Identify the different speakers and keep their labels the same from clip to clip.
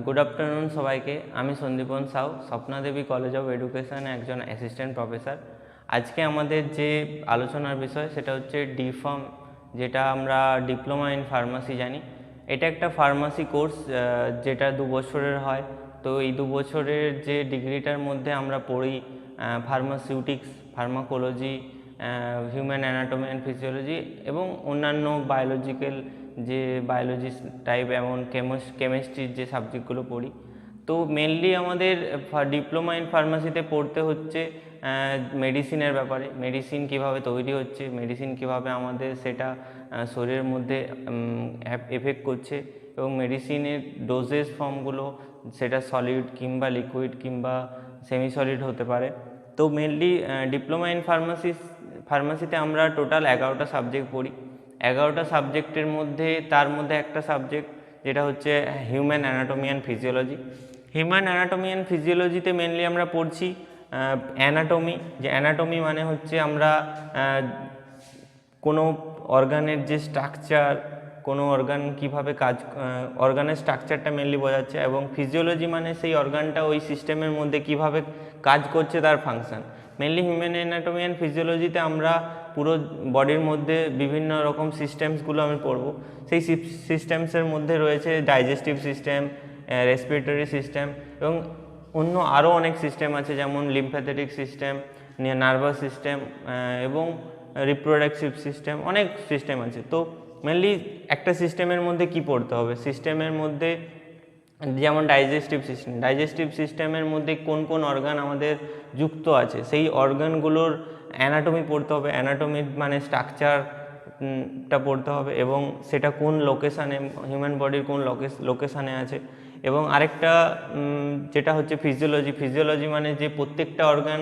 Speaker 1: Good afternoon সবাইকে। আমি Sandipan Sau, স্বপ্নাদেবী college of এডুকেশনে একজন অ্যাসিস্ট্যান্ট প্রফেসর। আজকে আমাদের যে আলোচনার বিষয় সেটা হচ্ছে ডিফার্ম, যেটা আমরা ডিপ্লোমা ইন ফার্মাসি জানি। এটা একটা ফার্মাসি কোর্স যেটা 2 বছরের হয়। তো এই 2 বছরের যে ডিগ্রিটার মধ্যে আমরা পড়ি ফার্মাসিউটিক্স, pharmacology, human anatomy and physiology এবং অন্যান্য বায়োলজিক্যাল যে বায়োলজি টাইপ, এমন কেমিস্ট্রির যে সাবজেক্টগুলো পড়ি। তো মেনলি আমাদের ডিপ্লোমা ইন ফার্মাসিতে পড়তে হচ্ছে মেডিসিনের ব্যাপারে, মেডিসিন কিভাবে তৈরি হচ্ছে, মেডিসিন কিভাবে আমাদের সেটা শরীরের মধ্যে এফেক্ট করছে, এবং মেডিসিনের ডোজেস ফর্মগুলো সেটা সলিড কিংবা লিকুইড কিংবা সেমি সলিড হতে পারে। তো মেনলি ডিপ্লোমা ইন ফার্মাসিতে আমরা টোটাল 11টা সাবজেক্ট পড়ি। 11টা সাবজেক্টের মধ্যে তার মধ্যে একটা সাবজেক্ট যেটা হচ্ছে human anatomy and physiology. Human anatomy and ফিজিওলজিতে মেনলি আমরা পড়ছি অ্যানাটমি। যে অ্যানাটমি মানে হচ্ছে আমরা কোনো অর্গানের যে স্ট্রাকচার, কোনো অর্গান কীভাবে অর্গানের স্ট্রাকচারটা মেনলি বোঝাচ্ছে, এবং ফিজিওলজি মানে সেই অর্গানটা ওই সিস্টেমের মধ্যে কীভাবে কাজ করছে, তার function. Mainly human anatomy and ফিজিওলজিতে আমরা পুরো বডির মধ্যে বিভিন্ন রকম সিস্টেমসগুলো আমি পড়ব। সেই সিস্টেমসের মধ্যে রয়েছে ডাইজেস্টিভ সিস্টেম, রেসপিরেটরি সিস্টেম এবং অন্য আরও অনেক সিস্টেম আছে, যেমন লিম্ফ্যাথেটিক সিস্টেম, নার্ভাস সিস্টেম এবং রিপ্রোডাকটিভ সিস্টেম, অনেক সিস্টেম আছে। তো মেনলি একটা সিস্টেমের মধ্যে কি পড়তে হবে, সিস্টেমের মধ্যে যেমন ডাইজেস্টিভ সিস্টেমের মধ্যে কোন কোন অর্গান আমাদের যুক্ত আছে, সেই অর্গানগুলোর অ্যানাটমি পড়তে হবে। অ্যানাটমি মানে স্ট্রাকচারটা পড়তে হবে, এবং সেটা কোন লোকেশানে, হিউম্যান বডির কোন লোকেশানে আছে। এবং আরেকটা যেটা হচ্ছে ফিজিওলজি মানে যে প্রত্যেকটা অর্গান,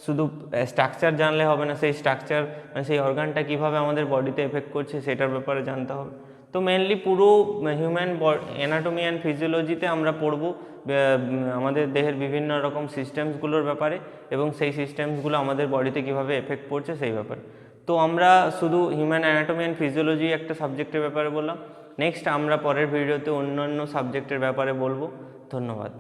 Speaker 1: শুধু স্ট্রাকচার জানলে হবে না, সেই স্ট্রাকচার মানে সেই অর্গানটা কীভাবে আমাদের বডিতে এফেক্ট করছে সেটার ব্যাপারে জানতে হবে। তো মেনলি পুরো হিউম্যান অ্যানাটমি অ্যান্ড ফিজিওলজিতে আমরা পড়ব আমাদের দেহের বিভিন্ন রকম সিস্টেমসগুলোর ব্যাপারে, এবং সেই সিস্টেমসগুলো আমাদের বডিতে কীভাবে এফেক্ট পড়ছে সেই ব্যাপারে। তো আমরা শুধু হিউম্যান অ্যানাটমি অ্যান্ড ফিজিওলজি একটা সাবজেক্টের ব্যাপারে বললাম। নেক্সট আমরা পরের ভিডিওতে অন্যান্য সাবজেক্টের ব্যাপারে বলবো। ধন্যবাদ।